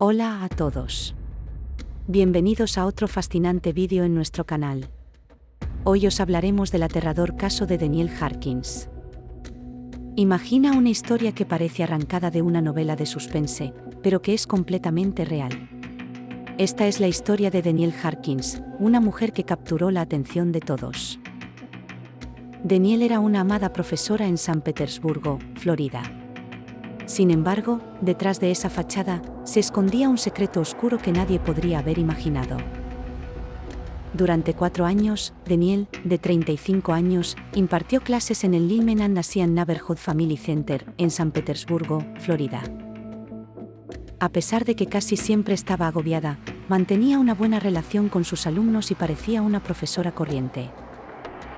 Hola a todos. Bienvenidos a otro fascinante vídeo en nuestro canal. Hoy os hablaremos del aterrador caso de Danielle Harkins. Imagina una historia que parece arrancada de una novela de suspense, pero que es completamente real. Esta es la historia de Danielle Harkins, una mujer que capturó la atención de todos. Danielle era una amada profesora en San Petersburgo, Florida. Sin embargo, detrás de esa fachada, se escondía un secreto oscuro que nadie podría haber imaginado. Durante 4 años, Danielle, de 35 años, impartió clases en el Lyman and Asian Neighborhood Family Center, en San Petersburgo, Florida. A pesar de que casi siempre estaba agobiada, mantenía una buena relación con sus alumnos y parecía una profesora corriente.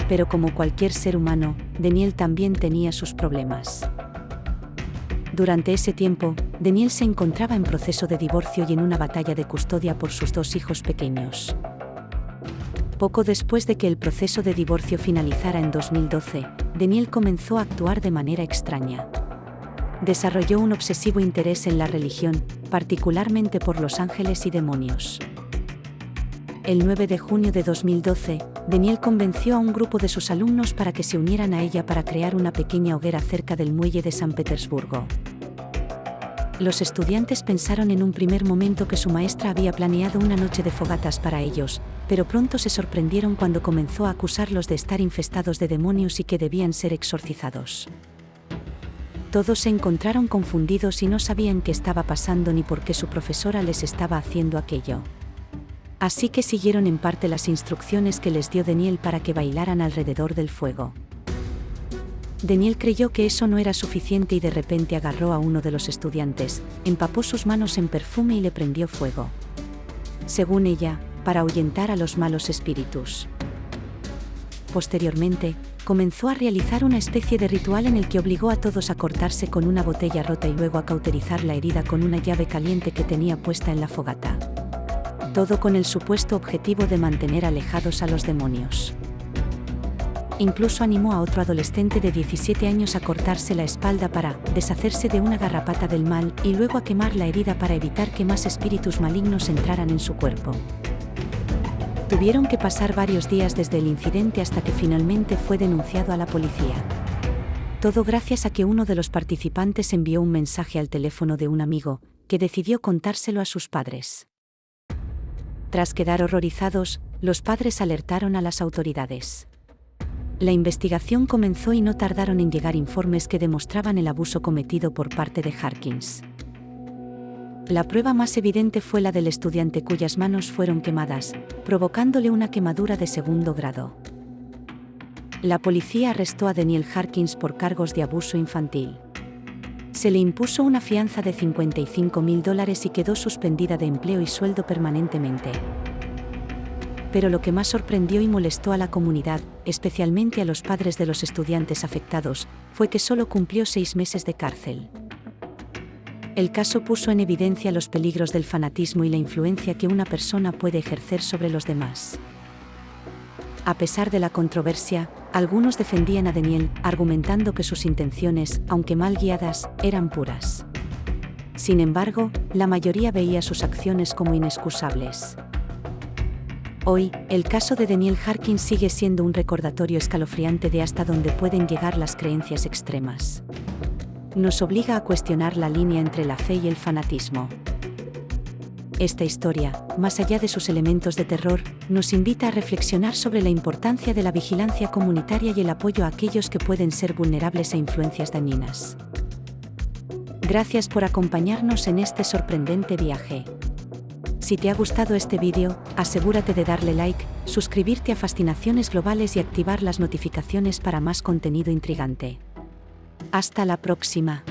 Pero como cualquier ser humano, Danielle también tenía sus problemas. Durante ese tiempo, Danielle se encontraba en proceso de divorcio y en una batalla de custodia por sus 2 hijos pequeños. Poco después de que el proceso de divorcio finalizara en 2012, Danielle comenzó a actuar de manera extraña. Desarrolló un obsesivo interés en la religión, particularmente por los ángeles y demonios. El 9 de junio de 2012, Danielle convenció a un grupo de sus alumnos para que se unieran a ella para crear una pequeña hoguera cerca del muelle de San Petersburgo. Los estudiantes pensaron en un primer momento que su maestra había planeado una noche de fogatas para ellos, pero pronto se sorprendieron cuando comenzó a acusarlos de estar infestados de demonios y que debían ser exorcizados. Todos se encontraron confundidos y no sabían qué estaba pasando ni por qué su profesora les estaba haciendo aquello. Así que siguieron en parte las instrucciones que les dio Danielle para que bailaran alrededor del fuego. Danielle creyó que eso no era suficiente y de repente agarró a uno de los estudiantes, empapó sus manos en perfume y le prendió fuego. Según ella, para ahuyentar a los malos espíritus. Posteriormente, comenzó a realizar una especie de ritual en el que obligó a todos a cortarse con una botella rota y luego a cauterizar la herida con una llave caliente que tenía puesta en la fogata. Todo con el supuesto objetivo de mantener alejados a los demonios. Incluso animó a otro adolescente de 17 años a cortarse la espalda para deshacerse de una garrapata del mal y luego a quemar la herida para evitar que más espíritus malignos entraran en su cuerpo. Tuvieron que pasar varios días desde el incidente hasta que finalmente fue denunciado a la policía. Todo gracias a que uno de los participantes envió un mensaje al teléfono de un amigo, que decidió contárselo a sus padres. Tras quedar horrorizados, los padres alertaron a las autoridades. La investigación comenzó y no tardaron en llegar informes que demostraban el abuso cometido por parte de Harkins. La prueba más evidente fue la del estudiante cuyas manos fueron quemadas, provocándole una quemadura de 2º grado. La policía arrestó a Danielle Harkins por cargos de abuso infantil. Se le impuso una fianza de $55.000 y quedó suspendida de empleo y sueldo permanentemente. Pero lo que más sorprendió y molestó a la comunidad, especialmente a los padres de los estudiantes afectados, fue que solo cumplió 6 meses de cárcel. El caso puso en evidencia los peligros del fanatismo y la influencia que una persona puede ejercer sobre los demás. A pesar de la controversia, algunos defendían a Danielle, argumentando que sus intenciones, aunque mal guiadas, eran puras. Sin embargo, la mayoría veía sus acciones como inexcusables. Hoy, el caso de Danielle Harkins sigue siendo un recordatorio escalofriante de hasta dónde pueden llegar las creencias extremas. Nos obliga a cuestionar la línea entre la fe y el fanatismo. Esta historia, más allá de sus elementos de terror, nos invita a reflexionar sobre la importancia de la vigilancia comunitaria y el apoyo a aquellos que pueden ser vulnerables a influencias dañinas. Gracias por acompañarnos en este sorprendente viaje. Si te ha gustado este vídeo, asegúrate de darle like, suscribirte a Fascinaciones Globales y activar las notificaciones para más contenido intrigante. Hasta la próxima.